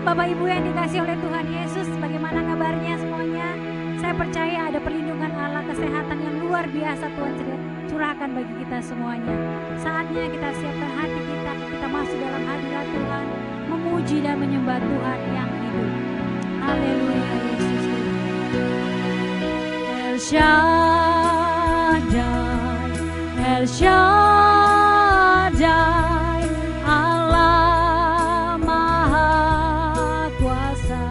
Bapak Ibu yang dikasih oleh Tuhan Yesus, bagaimana kabarnya semuanya? Saya percaya ada perlindungan Allah, kesehatan yang luar biasa Tuhan curahkan bagi kita semuanya. Saatnya kita siapkan hati kita masuk dalam hadirat Tuhan, memuji dan menyembah Tuhan yang hidup. Haleluya Yesus. El Shaddai, El Shaddai, Allah Maha Kuasa.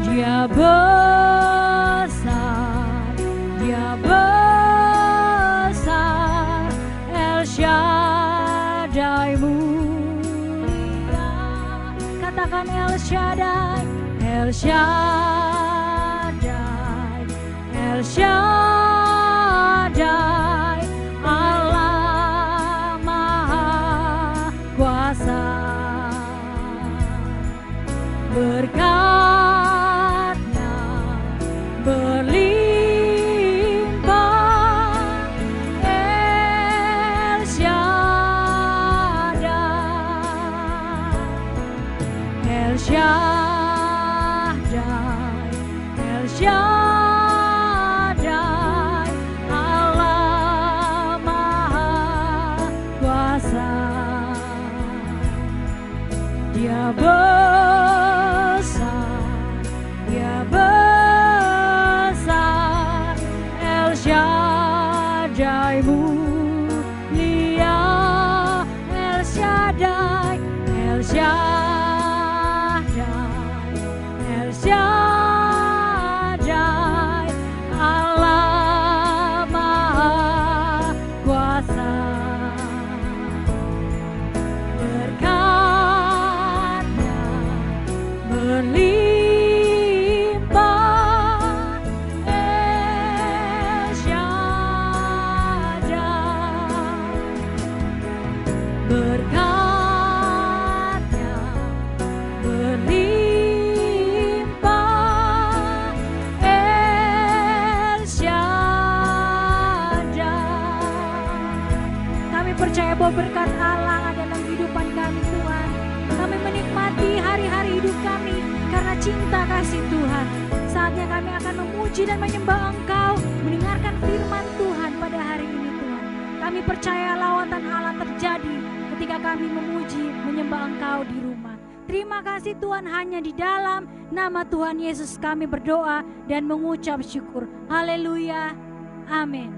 Dia besar, Dia besar, El Shaddai mulia. Katakan El Shaddai, El Shaddai, El Shaddai, Allah Maha Kuasa. Berkat-Nya berlimpah, El Shaddai, El Shaddai, El Shaddai, Allah Maha Kuasa. Dia besar, Dia besar, El Shaddai mulia, El Shaddai, El Shaddai, El Shaddai, Allah Maha Kuasa. Berkat-Nya berlimpah, El Shaddai. Berkat-Nya berlimpah, El Shaddai. Kami percaya bahwa berkat Allah ada dalam kehidupan kami Tuhan. Kami menikmati hari-hari hidup kami karena cinta kasih Tuhan. Saatnya kami akan memuji dan menyembah Engkau, mendengarkan firman Tuhan pada hari ini Tuhan. Kami percaya lawatan Allah terjadi ketika kami memuji, menyembah Engkau di rumah. Terima kasih Tuhan, hanya di dalam nama Tuhan Yesus kami berdoa dan mengucap syukur. Haleluya. Amin.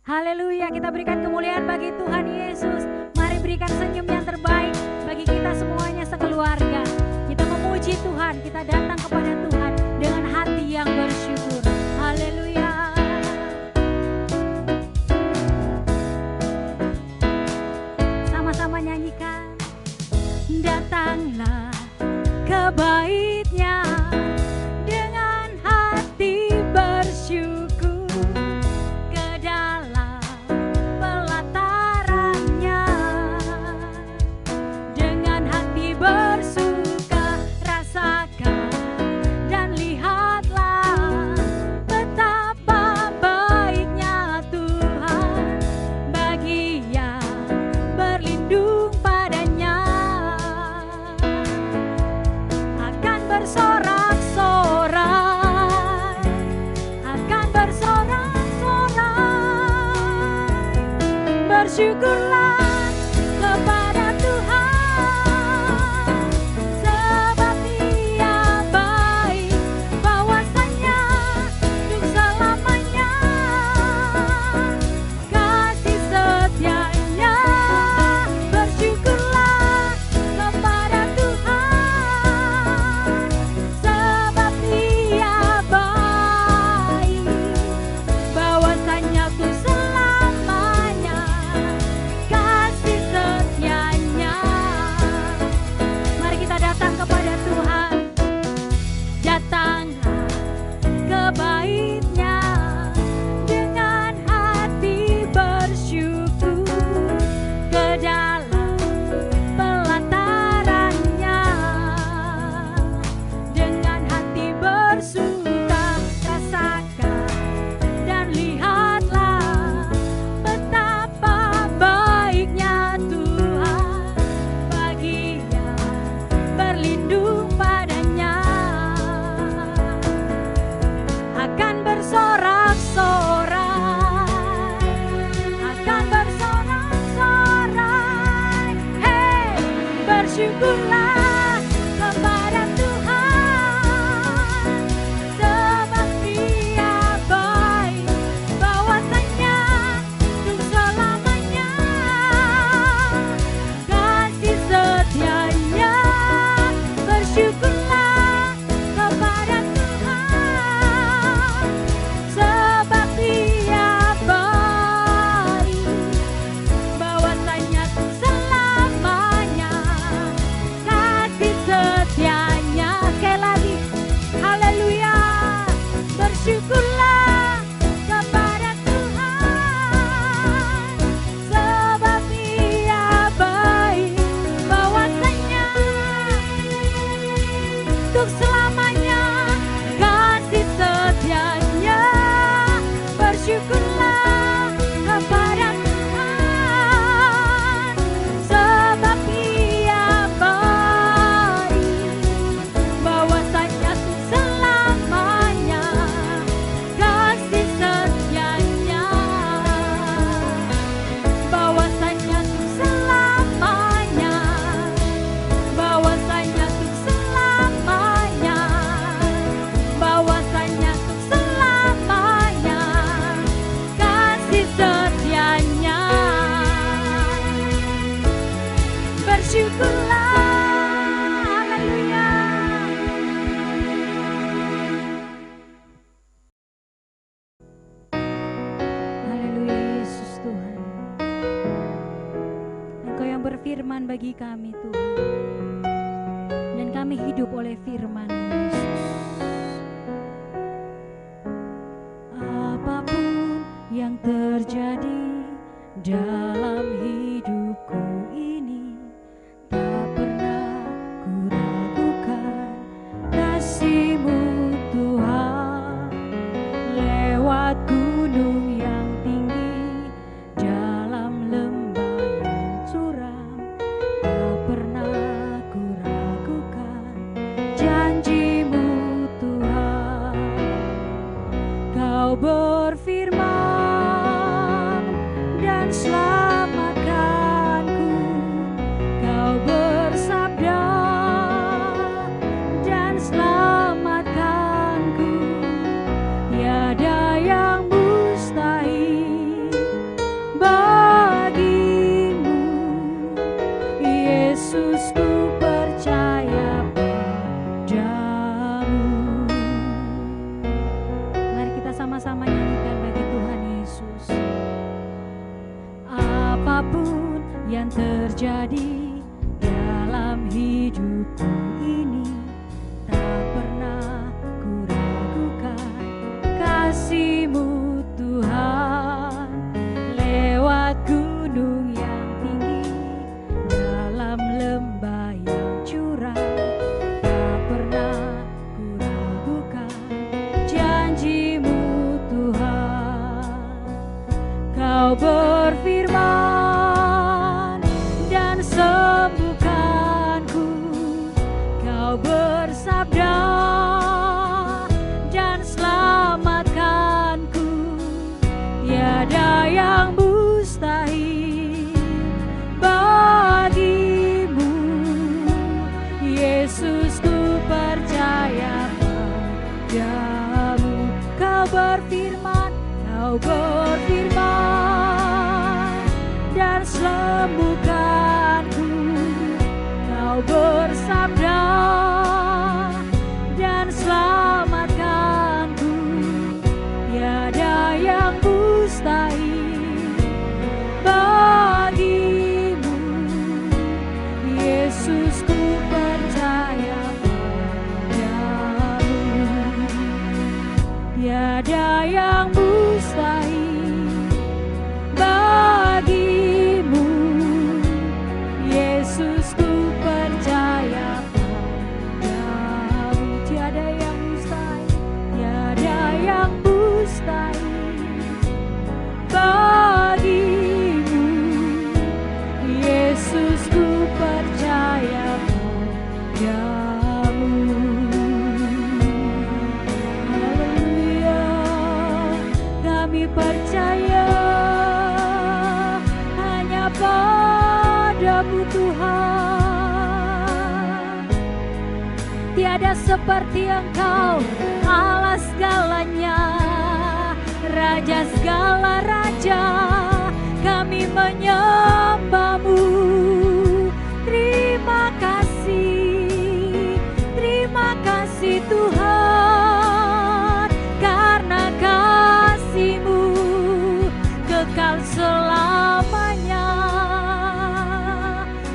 Haleluya, kita berikan kemuliaan bagi Tuhan Yesus. Mari berikan senyum yang terbaik bagi kita semuanya sekeluarga. Kita memuji Tuhan, kita datang kepada Tuhan dengan hati yang bersyukur. Haleluya. Sama-sama nyanyikan. Datanglah ke bait-Nya dengan hati bersyukur, ke dalam pelataran-Nya dengan hati bersuka. Rasakan dan lihatlah betapa baiknya Tuhan bagi yang berlindung padanya. Akan bersorak-sorai, akan bersorak-sorai. Bersyukurlah kepada Tuhan, sebab Dia baik, bahwasanya untuk selamanya kasih setia-Nya. Bersyukurlah kepada Tuhan, sebab Dia baik, bahwasanya untuk selamanya kasih setia-Nya. Mari kita datang kepada Tuhan, datanglah ke bait-Nya dengan hati bersyukur, ke dalam pelataran-Nya dengan hati bersuka. Rasakan dan lihatlah betapa firman bagi kami Tuhan. Dan kami hidup oleh firman Yesus. Apapun yang terjadi dalam hidupku ini, tak pernah ku ragukan kasih-Mu Tuhan. Lewat gunung yang tinggi, dalam lembah yang curam, tak pernah ku ragukan janji-Mu Tuhan. Kau berfirman dan selamatkanku, Kau bersabda dan selamatkanku. Tiada yang mustahil bagimu, Yesus, ku percaya padamu. Mari kita sama-sama nyanyikan bagi Tuhan Yesus. Apapun yang terjadi dalam hidupku ini, tak pernah ku ragukan kasih-Mu Tuhan. Lewat gunung yang tinggi, dalam lembah yang curam, tak pernah ku ragukan janji-Mu Tuhan. Kau berfirman dan sembuhkanku, Kau bersabda dan selamatkanku. Tiada yang mustahil bagimu, Yesus, ku percaya padamu. Kau berfirman dan sembuhkanku, Kau bersabda dan selamatkanku. Tiada yang mustahil bagimu, Yesus, ku percaya padamu. Tiada yang mustahil bagimu, Yesus, ku percaya padamu. Tiada yang mustahil, tiada yang mustahil bagimu, Yesus, ku percaya padamu. Haleluya, kami percaya hanya padamu Tuhan. Tiada seperti Engkau, Allah segalanya, Raja segala raja. Kami menyembah-Mu. Terima kasih Tuhan, karena kasih-Mu kekal selamanya.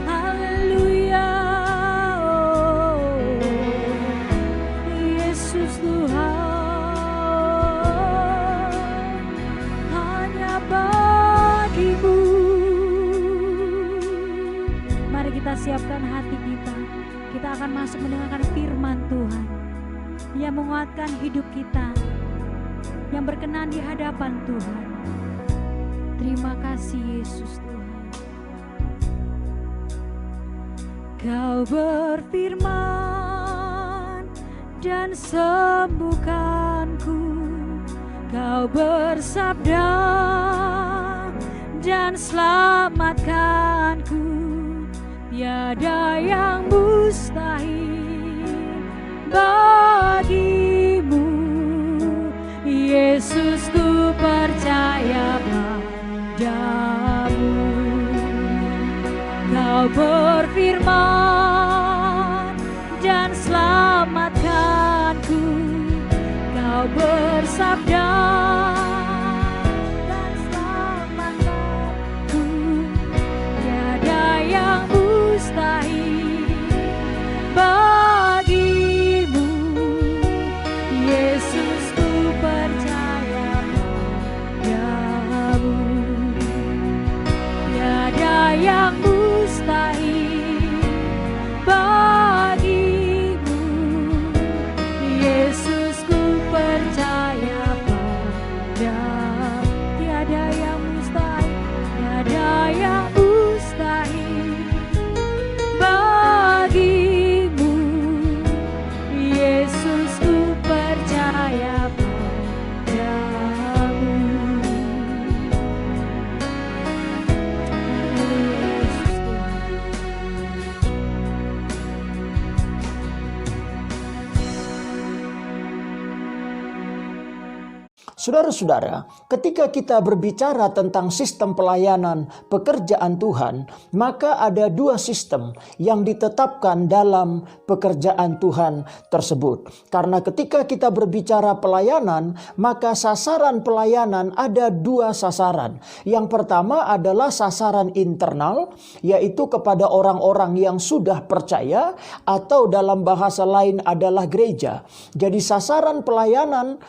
Haleluya, oh, Yesus Tuhan, hanya bagi-Mu. Mari kita siapkan hati kita. Kita akan masuk mendengarkan firman Tuhan yang menguatkan hidup kita, yang berkenan di hadapan Tuhan. Terima kasih Yesus Tuhan. Kau berfirman dan sembuhkanku, Kau bersabda dan selamatkanku. Tiada yang mustahil bagimu, Yesus, ku percaya padamu. Kau berfirman dan selamatkanku, Kau bersabda dan selamatkanku. Tiada yang Yesus ku percaya pada, tiada yang mustahil, tiada yang mustahil bagimu. Yesus ku percaya padamu. Yesus Saudara-saudara, ketika kita berbicara tentang sistem pelayanan pekerjaan Tuhan, maka ada dua sistem yang ditetapkan dalam pekerjaan Tuhan tersebut. Karena ketika kita berbicara pelayanan, maka sasaran pelayanan ada dua sasaran. Yang pertama adalah sasaran internal, yaitu kepada orang-orang yang sudah percaya, atau dalam bahasa lain adalah gereja. Jadi sasaran pelayanan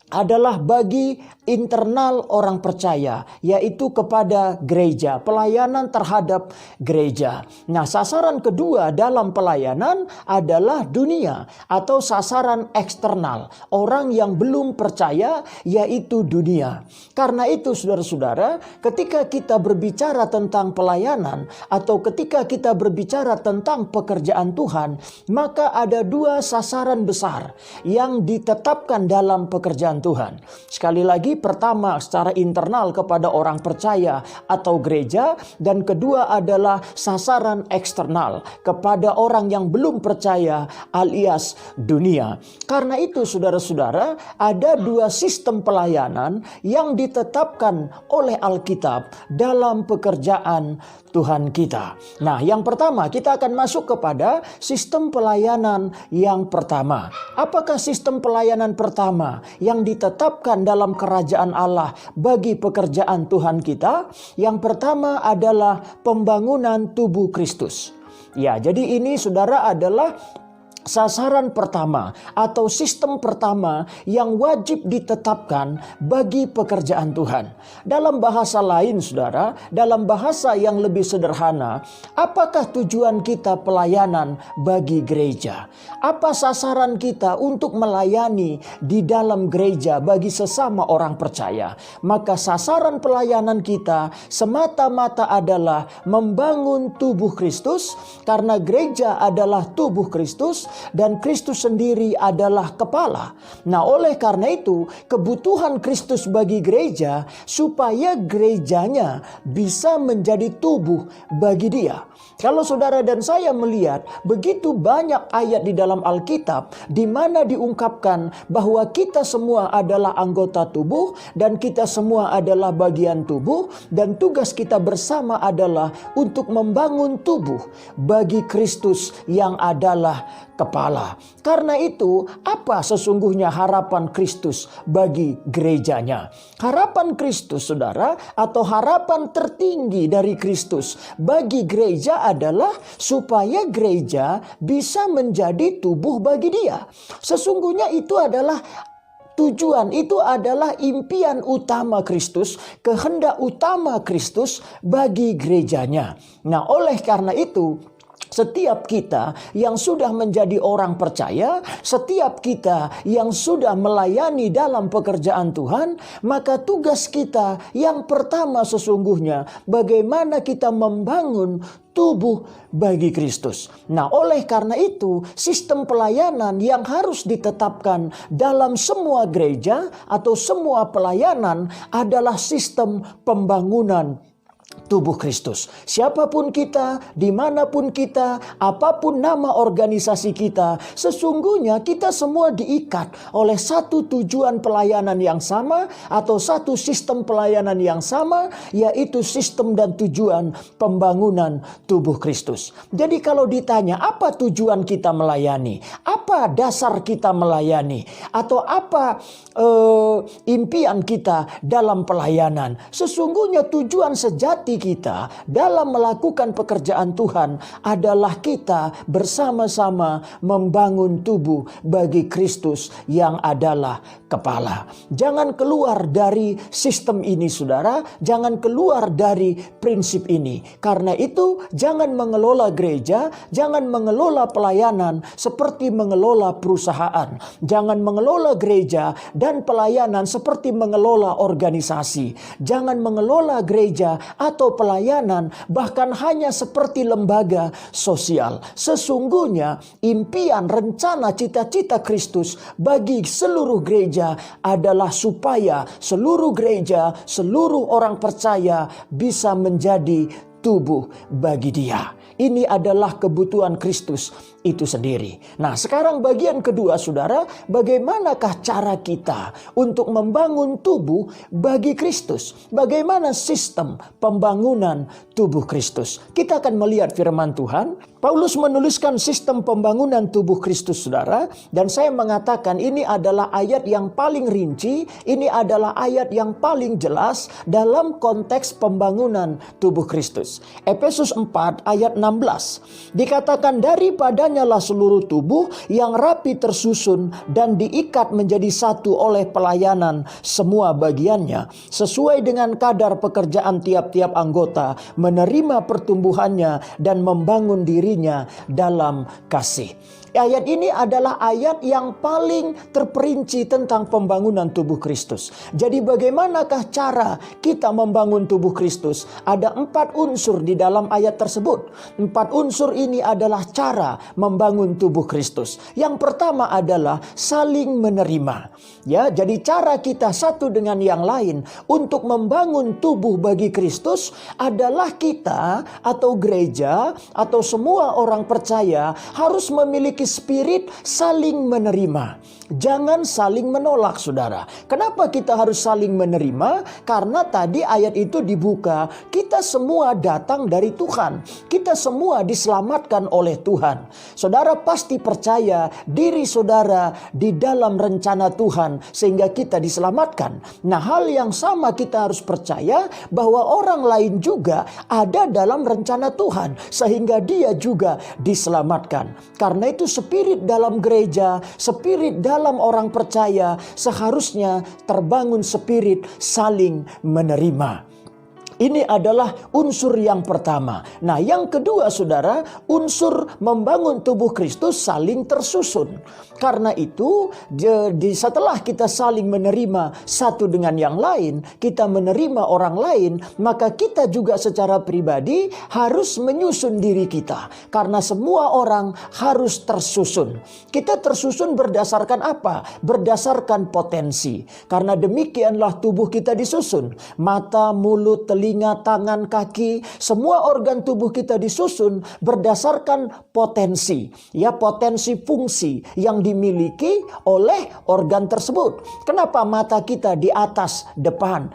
adalah bagi internal orang percaya, yaitu kepada gereja, pelayanan terhadap gereja. Nah, sasaran kedua dalam pelayanan adalah dunia atau sasaran eksternal, orang yang belum percaya, yaitu dunia. Karena itu saudara-saudara, ketika kita berbicara tentang pelayanan atau ketika kita berbicara tentang pekerjaan Tuhan, maka ada dua sasaran besar yang ditetapkan dalam pekerjaan Tuhan. Sekali lagi, pertama secara internal kepada orang percaya atau gereja, dan kedua adalah sasaran eksternal kepada orang yang belum percaya alias dunia. Karena itu saudara-saudara, ada dua sistem pelayanan yang ditetapkan oleh Alkitab dalam pekerjaan Tuhan kita. Nah, yang pertama kita akan masuk kepada sistem pelayanan yang pertama. Apakah sistem pelayanan pertama yang ditetapkan dalam kerajaan Allah bagi pekerjaan Tuhan kita? Yang pertama adalah pembangunan tubuh Kristus. Ya, jadi ini saudara adalah sasaran pertama atau sistem pertama yang wajib ditetapkan bagi pekerjaan Tuhan. Dalam bahasa lain saudara, dalam bahasa yang lebih sederhana, apakah tujuan kita pelayanan bagi gereja? Apa sasaran kita untuk melayani di dalam gereja bagi sesama orang percaya? Maka sasaran pelayanan kita semata-mata adalah membangun tubuh Kristus, karena gereja adalah tubuh Kristus dan Kristus sendiri adalah kepala. Nah, oleh karena itu kebutuhan Kristus bagi gereja supaya gerejanya bisa menjadi tubuh bagi Dia. Kalau saudara dan saya melihat begitu banyak ayat di dalam Alkitab di mana diungkapkan bahwa kita semua adalah anggota tubuh dan kita semua adalah bagian tubuh, dan tugas kita bersama adalah untuk membangun tubuh bagi Kristus yang adalah kepala. Karena itu, apa sesungguhnya harapan Kristus bagi gerejanya? Harapan Kristus, saudara, atau harapan tertinggi dari Kristus bagi gereja adalah supaya gereja bisa menjadi tubuh bagi Dia. Sesungguhnya itu adalah tujuan, itu adalah impian utama Kristus, kehendak utama Kristus bagi gerejanya. Nah, oleh karena itu, setiap kita yang sudah menjadi orang percaya, setiap kita yang sudah melayani dalam pekerjaan Tuhan, maka tugas kita yang pertama sesungguhnya bagaimana kita membangun tubuh bagi Kristus. Nah, oleh karena itu, sistem pelayanan yang harus ditetapkan dalam semua gereja atau semua pelayanan adalah sistem pembangunan tubuh Kristus. Siapapun kita, dimanapun kita, apapun nama organisasi kita, sesungguhnya kita semua diikat oleh satu tujuan pelayanan yang sama atau satu sistem pelayanan yang sama, yaitu sistem dan tujuan pembangunan tubuh Kristus. Jadi kalau ditanya apa tujuan kita melayani, apa dasar kita melayani, atau apa impian kita dalam pelayanan, sesungguhnya tujuan sejati bagi kita dalam melakukan pekerjaan Tuhan adalah kita bersama-sama membangun tubuh bagi Kristus yang adalah kepala. Jangan keluar dari sistem ini, saudara. Jangan keluar dari prinsip ini. Karena itu, jangan mengelola gereja, jangan mengelola pelayanan seperti mengelola perusahaan. Jangan mengelola gereja dan pelayanan seperti mengelola organisasi. Jangan mengelola gereja atau pelayanan bahkan hanya seperti lembaga sosial. Sesungguhnya impian, rencana, cita-cita Kristus bagi seluruh gereja adalah supaya seluruh gereja, seluruh orang percaya bisa menjadi tubuh bagi Dia. Ini adalah kebutuhan Kristus itu sendiri. Nah, sekarang bagian kedua, saudara, bagaimanakah cara kita untuk membangun tubuh bagi Kristus? Bagaimana sistem pembangunan tubuh Kristus? Kita akan melihat firman Tuhan. Paulus menuliskan sistem pembangunan tubuh Kristus, saudara, dan saya mengatakan ini adalah ayat yang paling rinci, ini adalah ayat yang paling jelas dalam konteks pembangunan tubuh Kristus. Efesus 4 ayat 16 dikatakan, daripadanya lah seluruh tubuh yang rapi tersusun dan diikat menjadi satu oleh pelayanan semua bagiannya sesuai dengan kadar pekerjaan tiap-tiap anggota, menerima pertumbuhannya dan membangun dirinya dalam kasih. Ayat ini adalah ayat yang paling terperinci tentang pembangunan tubuh Kristus. Jadi bagaimanakah cara kita membangun tubuh Kristus? Ada 4 unsur di dalam ayat tersebut. 4 unsur ini adalah cara membangun tubuh Kristus. Yang pertama adalah saling menerima. Ya, jadi cara kita satu dengan yang lain untuk membangun tubuh bagi Kristus adalah kita atau gereja atau semua orang percaya harus memiliki spirit saling menerima. Jangan saling menolak, saudara. Kenapa kita harus saling menerima? Karena tadi ayat itu dibuka, kita semua datang dari Tuhan. Kita semua diselamatkan oleh Tuhan. Saudara pasti percaya diri saudara di dalam rencana Tuhan sehingga kita diselamatkan. Nah, hal yang sama kita harus percaya bahwa orang lain juga ada dalam rencana Tuhan sehingga dia juga diselamatkan. Karena itu spirit dalam gereja, spirit dalam orang percaya seharusnya terbangun spirit saling menerima. Ini adalah unsur yang pertama. Nah, yang kedua, saudara, unsur membangun tubuh Kristus saling tersusun. Karena itu, setelah kita saling menerima satu dengan yang lain, kita menerima orang lain, maka kita juga secara pribadi harus menyusun diri kita. Karena semua orang harus tersusun. Kita tersusun berdasarkan apa? Berdasarkan potensi. Karena demikianlah tubuh kita disusun. Mata, mulut, telinga, tangan, kaki, semua organ tubuh kita disusun berdasarkan potensi. Ya, potensi fungsi yang dimiliki oleh organ tersebut. Kenapa mata kita di atas, depan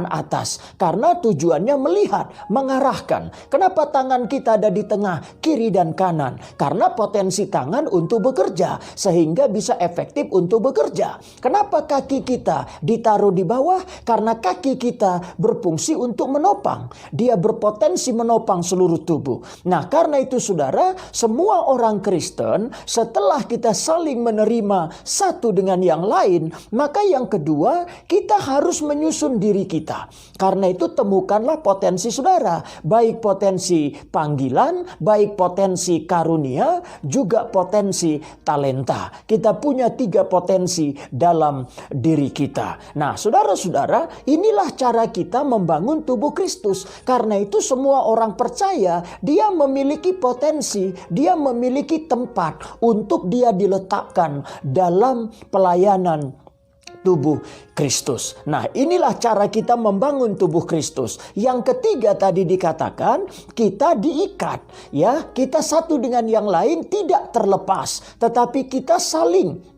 atas? Karena tujuannya melihat, mengarahkan. Kenapa tangan kita ada di tengah, kiri dan kanan? Karena potensi tangan untuk bekerja sehingga bisa efektif untuk bekerja. Kenapa kaki kita ditaruh di bawah? Karena kaki kita berfungsi untuk menopang. Dia berpotensi menopang seluruh tubuh. Nah, karena itu saudara, semua orang Kristen setelah kita saling menerima satu dengan yang lain, maka yang kedua, kita harus menyusun diri kita. Karena itu temukanlah potensi saudara, baik potensi panggilan, baik potensi karunia, juga potensi talenta. Kita punya 3 potensi dalam diri kita. Nah, saudara-saudara, inilah cara kita membangun tubuh Kristus. Karena itu semua orang percaya dia memiliki potensi, dia memiliki tempat untuk dia diletakkan dalam pelayanan tubuh Kristus. Nah, inilah cara kita membangun tubuh Kristus. Yang ketiga tadi dikatakan kita diikat, ya, kita satu dengan yang lain tidak terlepas, tetapi kita saling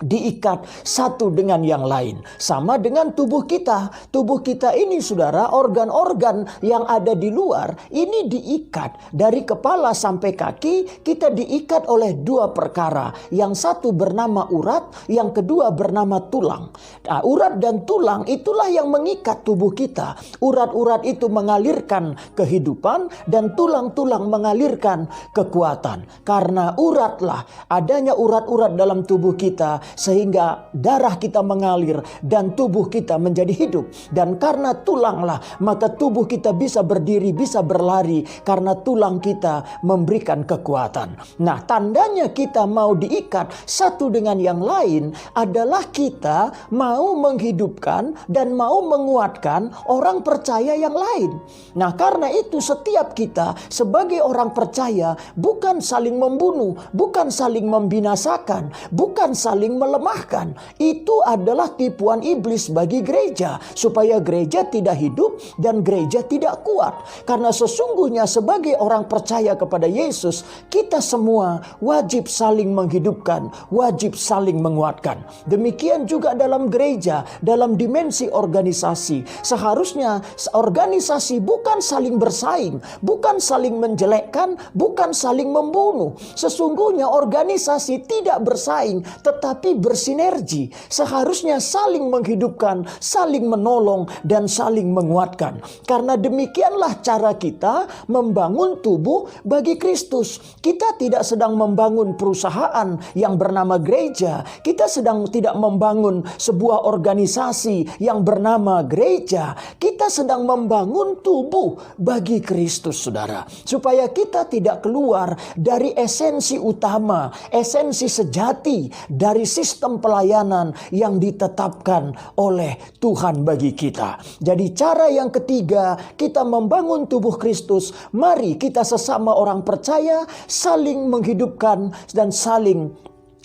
diikat satu dengan yang lain. Sama dengan tubuh kita. Tubuh kita ini saudara, organ-organ yang ada di luar ini diikat. Dari kepala sampai kaki kita diikat oleh dua perkara. Yang satu bernama urat, yang kedua bernama tulang. Nah, urat dan tulang itulah yang mengikat tubuh kita. Urat-urat itu mengalirkan kehidupan dan tulang-tulang mengalirkan kekuatan. Karena uratlah, adanya urat-urat dalam tubuh kita sehingga darah kita mengalir dan tubuh kita menjadi hidup. Dan karena tulanglah maka tubuh kita bisa berdiri, bisa berlari karena tulang kita memberikan kekuatan. Nah, tandanya kita mau diikat satu dengan yang lain adalah kita mau menghidupkan dan mau menguatkan orang percaya yang lain. Nah, karena itu setiap kita sebagai orang percaya bukan saling membunuh, bukan saling membinasakan, bukan saling melemahkan. Itu adalah tipuan iblis bagi gereja, supaya gereja tidak hidup dan gereja tidak kuat. Karena sesungguhnya sebagai orang percaya kepada Yesus, kita semua wajib saling menghidupkan, wajib saling menguatkan. Demikian juga dalam gereja, dalam dimensi organisasi. Seharusnya organisasi bukan saling bersaing, bukan saling menjelekkan, bukan saling membunuh. Sesungguhnya organisasi tidak bersaing, tetapi bersinergi. Seharusnya saling menghidupkan, saling menolong, dan saling menguatkan. Karena demikianlah cara kita membangun tubuh bagi Kristus. Kita tidak sedang membangun perusahaan yang bernama gereja. Kita sedang tidak membangun sebuah organisasi yang bernama gereja. Kita sedang membangun tubuh bagi Kristus, saudara. Supaya kita tidak keluar dari esensi utama, esensi sejati dari sistem pelayanan yang ditetapkan oleh Tuhan bagi kita. Jadi cara yang ketiga kita membangun tubuh Kristus, mari kita sesama orang percaya saling menghidupkan dan saling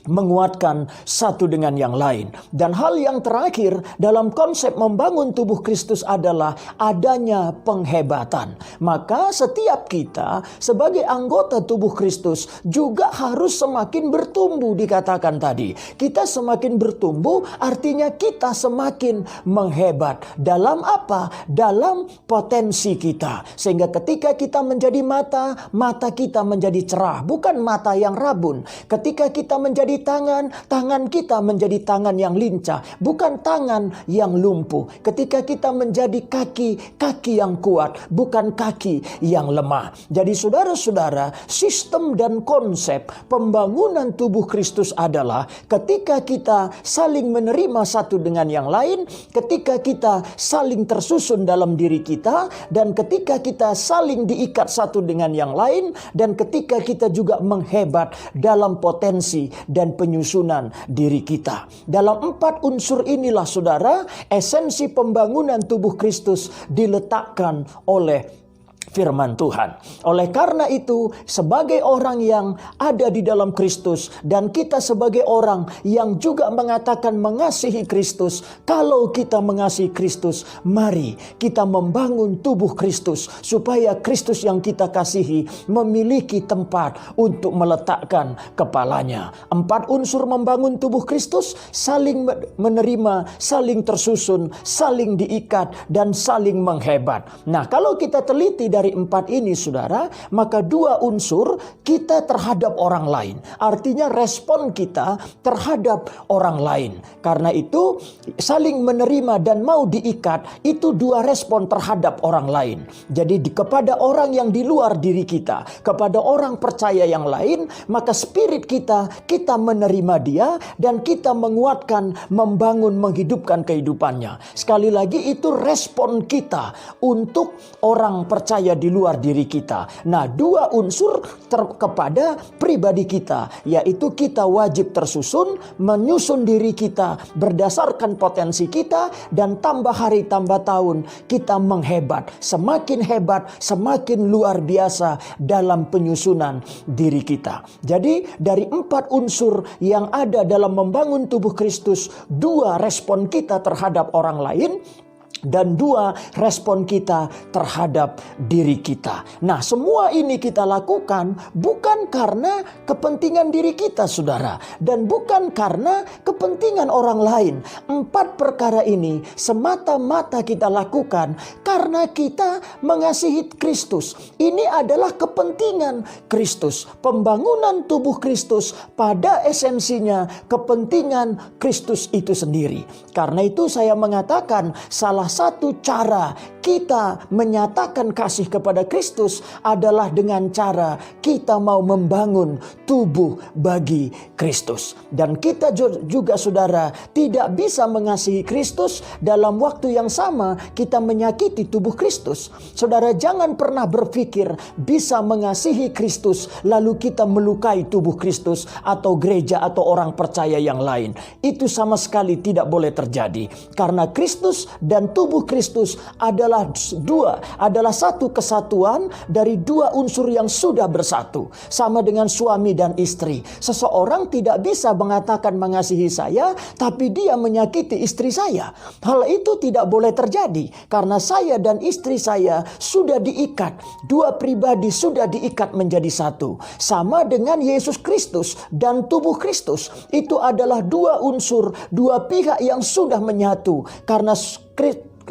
menguatkan satu dengan yang lain. Dan hal yang terakhir dalam konsep membangun tubuh Kristus adalah adanya penghebatan. Maka setiap kita sebagai anggota tubuh Kristus juga harus semakin bertumbuh, dikatakan tadi. Kita semakin bertumbuh artinya kita semakin menghebat. Dalam apa? Dalam potensi kita. Sehingga ketika kita menjadi mata, mata kita menjadi cerah, bukan mata yang rabun. Ketika kita menjadi tangan, tangan kita menjadi tangan yang lincah, bukan tangan yang lumpuh. Ketika kita menjadi kaki, kaki yang kuat, bukan kaki yang lemah. Jadi saudara-saudara, sistem dan konsep pembangunan tubuh Kristus adalah ketika kita saling menerima satu dengan yang lain, ketika kita saling tersusun dalam diri kita, dan ketika kita saling diikat satu dengan yang lain, dan ketika kita juga menghebat dalam potensi dan penyusunan diri kita. Dalam 4 unsur inilah saudara, esensi pembangunan tubuh Kristus diletakkan oleh firman Tuhan. Oleh karena itu, sebagai orang yang ada di dalam Kristus dan kita sebagai orang yang juga mengatakan mengasihi Kristus, kalau kita mengasihi Kristus, mari kita membangun tubuh Kristus supaya Kristus yang kita kasihi memiliki tempat untuk meletakkan kepalanya. 4 unsur membangun tubuh Kristus: saling menerima, saling tersusun, saling diikat, dan saling menghebat. Nah, kalau kita teliti dari 4 ini saudara, maka 2 unsur kita terhadap orang lain. Artinya respon kita terhadap orang lain. Karena itu saling menerima dan mau diikat, itu 2 respon terhadap orang lain. Jadi kepada orang yang di luar diri kita, kepada orang percaya yang lain, maka spirit kita menerima dia dan kita menguatkan, membangun, menghidupkan kehidupannya. Sekali lagi itu respon kita untuk orang percaya di luar diri kita. Nah, 2 unsur kepada pribadi kita, yaitu kita wajib tersusun, menyusun diri kita berdasarkan potensi kita, dan tambah hari tambah tahun kita menghebat, semakin hebat, semakin luar biasa dalam penyusunan diri kita. Jadi dari 4 unsur yang ada dalam membangun tubuh Kristus, 2 respon kita terhadap orang lain, Dan 2, respon kita terhadap diri kita. Nah, semua ini kita lakukan bukan karena kepentingan diri kita, saudara, dan bukan karena kepentingan orang lain. 4 perkara ini semata-mata kita lakukan karena kita mengasihi Kristus. Ini adalah kepentingan Kristus. Pembangunan tubuh Kristus pada esensinya kepentingan Kristus itu sendiri. Karena itu saya mengatakan salah satu cara kita menyatakan kasih kepada Kristus adalah dengan cara kita mau membangun tubuh bagi Kristus. Dan kita juga, saudara, tidak bisa mengasihi Kristus dalam waktu yang sama kita menyakiti tubuh Kristus. Saudara, jangan pernah berpikir bisa mengasihi Kristus lalu kita melukai tubuh Kristus atau gereja atau orang percaya yang lain. Itu sama sekali tidak boleh terjadi. Karena Kristus dan tubuh Kristus adalah satu kesatuan dari 2 unsur yang sudah bersatu. Sama dengan suami dan istri. Seseorang tidak bisa mengatakan mengasihi saya, tapi dia menyakiti istri saya. Hal itu tidak boleh terjadi. Karena saya dan istri saya sudah diikat. 2 pribadi sudah diikat menjadi satu. Sama dengan Yesus Kristus dan tubuh Kristus. Itu adalah 2 unsur, 2 pihak yang sudah menyatu. Karena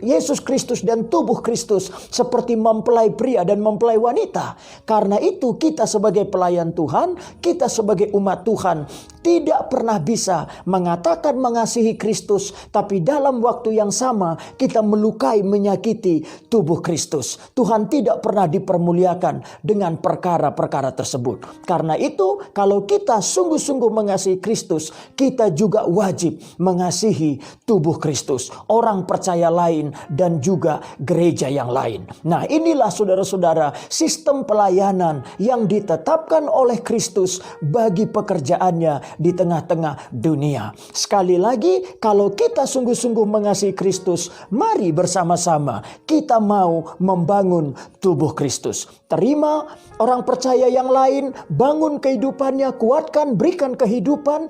Yesus Kristus dan tubuh Kristus seperti mempelai pria dan mempelai wanita. Karena itu kita sebagai pelayan Tuhan, kita sebagai umat Tuhan tidak pernah bisa mengatakan mengasihi Kristus, tapi dalam waktu yang sama kita melukai, menyakiti tubuh Kristus. Tuhan tidak pernah dipermuliakan dengan perkara-perkara tersebut. Karena itu kalau kita sungguh-sungguh mengasihi Kristus, kita juga wajib mengasihi tubuh Kristus, orang percaya lain, dan juga gereja yang lain. Nah, inilah saudara-saudara sistem pelayanan yang ditetapkan oleh Kristus bagi pekerjaannya di tengah-tengah dunia. Sekali lagi, kalau kita sungguh-sungguh mengasihi Kristus, mari bersama-sama kita mau membangun tubuh Kristus. Terima orang percaya yang lain, bangun kehidupannya, kuatkan, berikan kehidupan.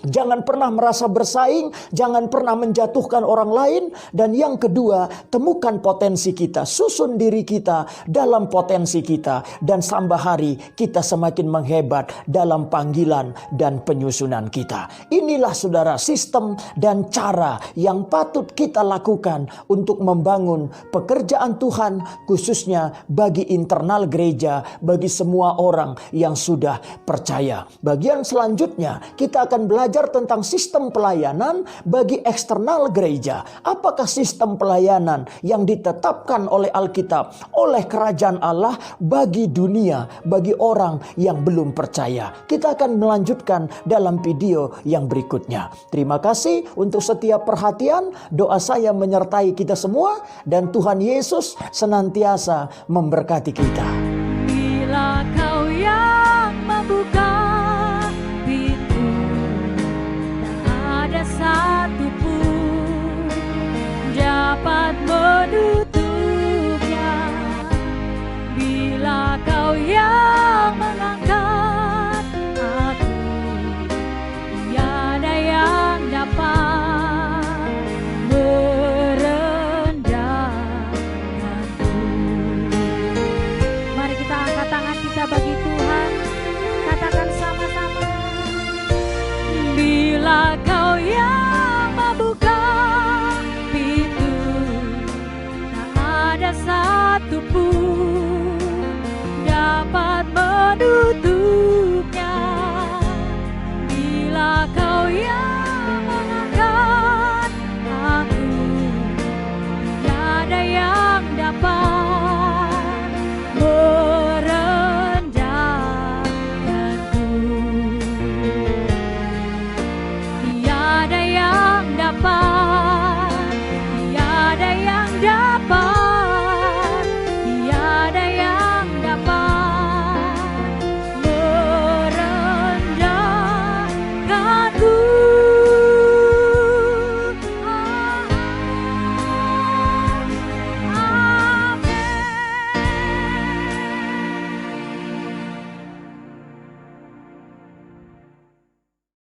Jangan pernah merasa bersaing, jangan pernah menjatuhkan orang lain. Dan yang kedua, temukan potensi kita, susun diri kita dalam potensi kita. Dan tambah hari kita semakin menghebat dalam panggilan dan penyusunan kita. Inilah saudara sistem dan cara yang patut kita lakukan untuk membangun pekerjaan Tuhan, khususnya bagi internal gereja, bagi semua orang yang sudah percaya. Bagian selanjutnya kita akan belajar tentang sistem pelayanan bagi eksternal gereja. Apakah sistem pelayanan yang ditetapkan oleh Alkitab, oleh kerajaan Allah bagi dunia, bagi orang yang belum percaya? Kita akan melanjutkan dalam video yang berikutnya. Terima kasih untuk setiap perhatian. Doa saya menyertai kita semua dan Tuhan Yesus senantiasa memberkati kita.